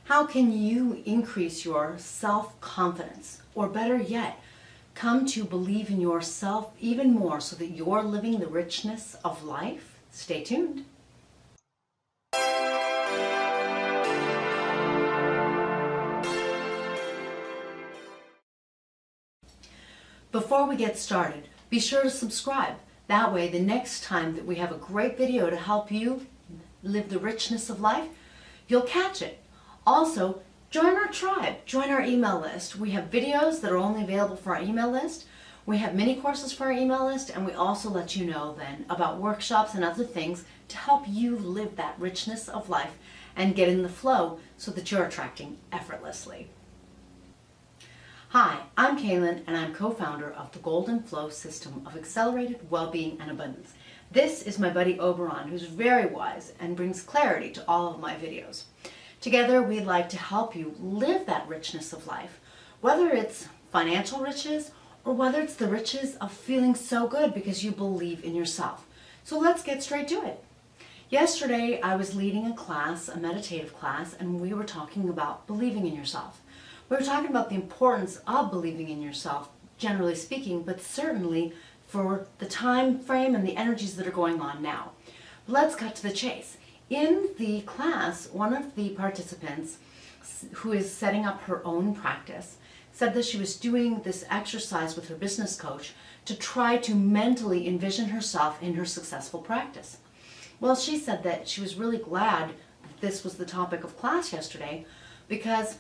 How can you increase your self-confidence? Or better yet, come to believe in yourself even more so that you're living the richness of life? Stay tuned. Before we get started, be sure to subscribe. That way, the next time that we have a great video to help you live the richness of life, you'll catch it. Also, join our tribe, join our email list. We have videos that are only available for our email list. We have mini courses for our email list, and we also let you know then about workshops and other things to help you live that richness of life and get in the flow so that you're attracting effortlessly. Hi, I'm Kaylin, and I'm co-founder of the Golden Flow System of Accelerated Wellbeing and Abundance. This is my buddy Oberon, who's very wise and brings clarity to all of my videos. Together, we'd like to help you live that richness of life, whether it's financial riches or whether it's the riches of feeling so good because you believe in yourself. So let's get straight to it. Yesterday, I was leading a class, a meditative class, and we were talking about believing in yourself. We were talking about the importance of believing in yourself, generally speaking, but certainly for the time frame and the energies that are going on now. Let's cut to the chase. In the class, one of the participants, who is setting up her own practice, said that she was doing this exercise with her business coach to try to mentally envision herself in her successful practice. Well, she said that she was really glad that this was the topic of class yesterday because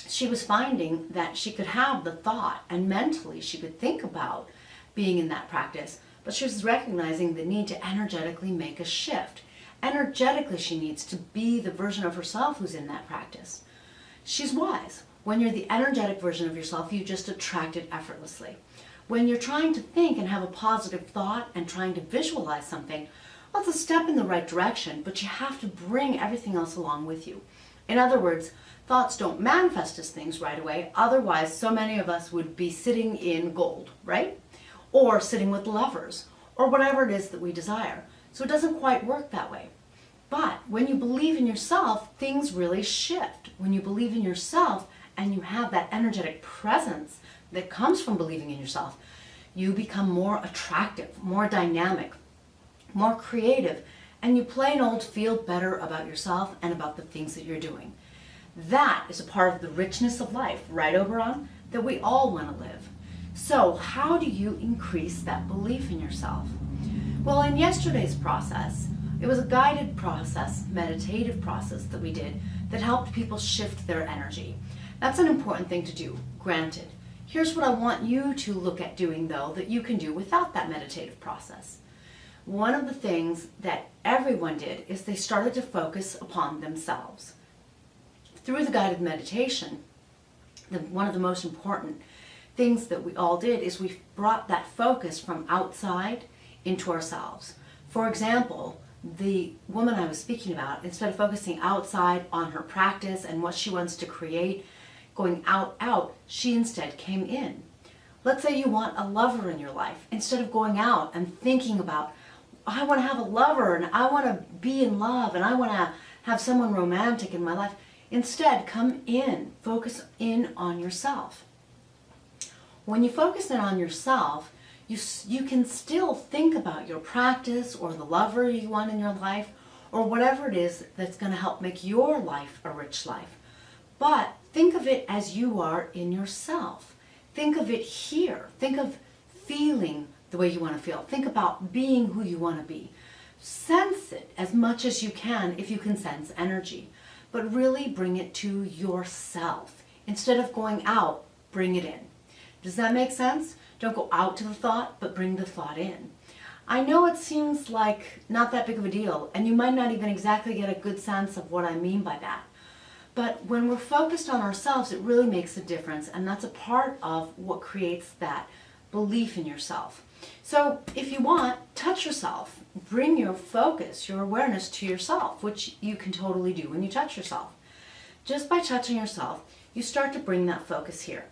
she was finding that she could have the thought and mentally she could think about being in that practice, but she was recognizing the need to energetically make a shift. Energetically, she needs to be the version of herself who's in that practice. She's wise. When you're the energetic version of yourself, you just attract it effortlessly. When you're trying to think and have a positive thought and trying to visualize something, well, it's a step in the right direction, but you have to bring everything else along with you. In other words, thoughts don't manifest as things right away, otherwise so many of us would be sitting in gold, right? Or sitting with lovers, or whatever it is that we desire. So it doesn't quite work that way. But when you believe in yourself, things really shift. When you believe in yourself and you have that energetic presence that comes from believing in yourself, you become more attractive, more dynamic, more creative, and you plain old feel better about yourself and about the things that you're doing. That is a part of the richness of life, right, Oberon? That we all want to live. So how do you increase that belief in yourself? Well, in yesterday's process, it was a guided process, meditative process that we did that helped people shift their energy. That's an important thing to do, granted. Here's what I want you to look at doing, though, that you can do without that meditative process. One of the things that everyone did is they started to focus upon themselves. Through the guided meditation, one of the most important things that we all did is we brought that focus from outside into ourselves. For example, the woman I was speaking about, instead of focusing outside on her practice and what she wants to create, going out, she instead came in. Let's say you want a lover in your life. Instead of going out and thinking about, I want to have a lover and I want to be in love and I want to have someone romantic in my life, instead come in, focus in on yourself. When you focus in on yourself, you can still think about your practice or the lover you want in your life or whatever it is that's going to help make your life a rich life. But think of it as you are in yourself. Think of it here. Think of feeling the way you want to feel. Think about being who you want to be. Sense it as much as you can if you can sense energy. But really bring it to yourself. Instead of going out, bring it in. Does that make sense? Don't go out to the thought, but bring the thought in. I know it seems like not that big of a deal, and you might not even exactly get a good sense of what I mean by that. But when we're focused on ourselves, it really makes a difference, and that's a part of what creates that belief in yourself. So if you want, touch yourself. Bring your focus, your awareness to yourself, which you can totally do when you touch yourself. Just by touching yourself, you start to bring that focus here.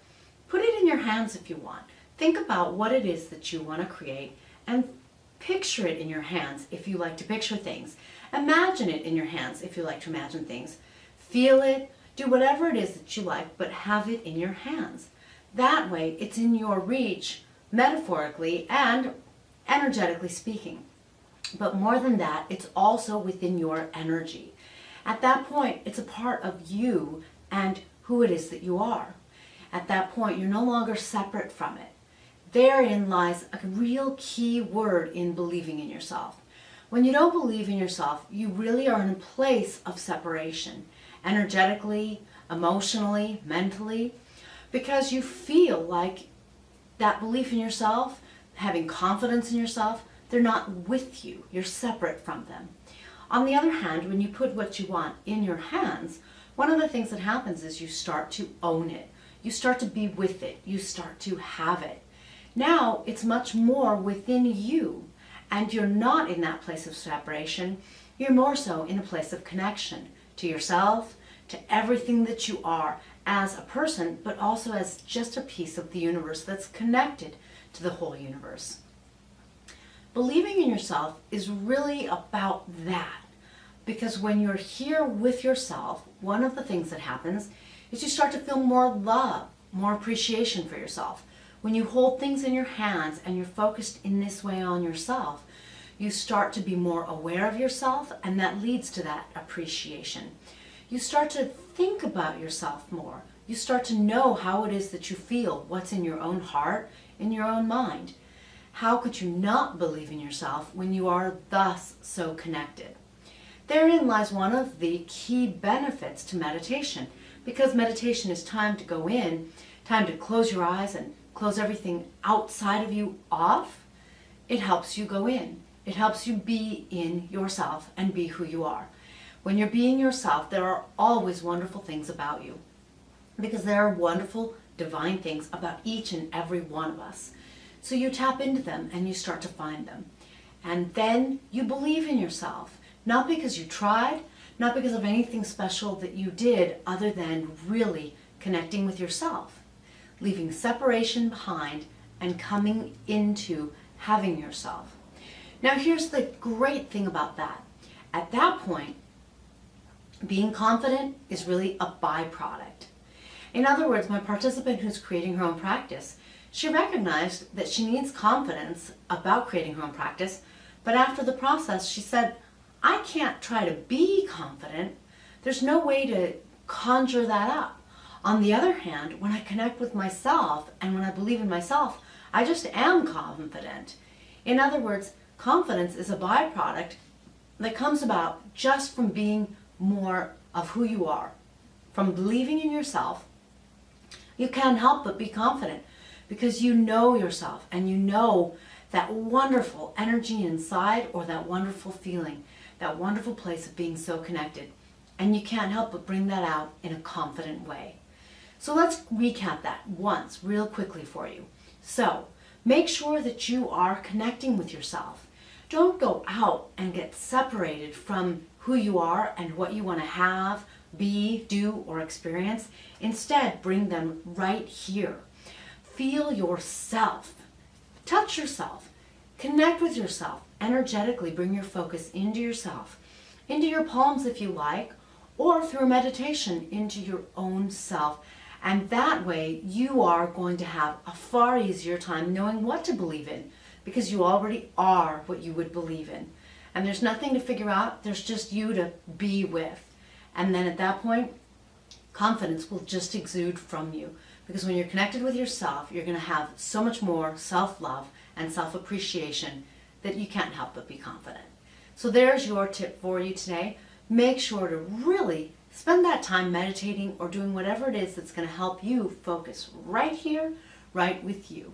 Put it in your hands if you want. Think about what it is that you want to create and picture it in your hands if you like to picture things. Imagine it in your hands if you like to imagine things. Feel it. Do whatever it is that you like, but have it in your hands. That way, it's in your reach, metaphorically and energetically speaking. But more than that, it's also within your energy. At that point, it's a part of you and who it is that you are. At that point, you're no longer separate from it. Therein lies a real key word in believing in yourself. When you don't believe in yourself, you really are in a place of separation, energetically, emotionally, mentally, because you feel like that belief in yourself, having confidence in yourself, they're not with you. You're separate from them. On the other hand, when you put what you want in your hands, one of the things that happens is you start to own it. You start to be with it. You start to have it. Now it's much more within you, and you're not in that place of separation. You're more so in a place of connection to yourself, to everything that you are as a person, but also as just a piece of the universe that's connected to the whole universe. Believing in yourself is really about that, because when you're here with yourself, one of the things that happens is you start to feel more love, more appreciation for yourself. When you hold things in your hands and you're focused in this way on yourself, you start to be more aware of yourself, and that leads to that appreciation. You start to think about yourself more. You start to know how it is that you feel, what's in your own heart, in your own mind. How could you not believe in yourself when you are thus so connected? Therein lies one of the key benefits to meditation, because meditation is time to go in, time to close your eyes and close everything outside of you off. It helps you go in. It helps you be in yourself and be who you are. When you're being yourself, there are always wonderful things about you, because there are wonderful divine things about each and every one of us. So you tap into them and you start to find them. And then you believe in yourself, not because you tried, not because of anything special that you did other than really connecting with yourself, leaving separation behind and coming into having yourself. Now here's the great thing about that. At that point, being confident is really a byproduct. In other words, my participant who's creating her own practice, she recognized that she needs confidence about creating her own practice, but after the process she said, I can't try to be confident. There's no way to conjure that up. On the other hand, when I connect with myself and when I believe in myself, I just am confident. In other words, confidence is a byproduct that comes about just from being more of who you are. From believing in yourself, you can't help but be confident because you know yourself and you know that wonderful energy inside, or that wonderful feeling, that wonderful place of being so connected. And you can't help but bring that out in a confident way. So let's recap that once real quickly for you. So make sure that you are connecting with yourself. Don't go out and get separated from who you are and what you want to have, be, do, or experience. Instead, bring them right here. Feel yourself. Touch yourself. Connect with yourself. Energetically bring your focus into yourself, into your palms if you like, or through meditation into your own self. And that way you are going to have a far easier time knowing what to believe in, because you already are what you would believe in. And there's nothing to figure out, there's just you to be with. And then at that point, confidence will just exude from you. Because when you're connected with yourself, you're going to have so much more self-love and self-appreciation that you can't help but be confident. So there's your tip for you today. Make sure to really spend that time meditating or doing whatever it is that's going to help you focus right here, right with you.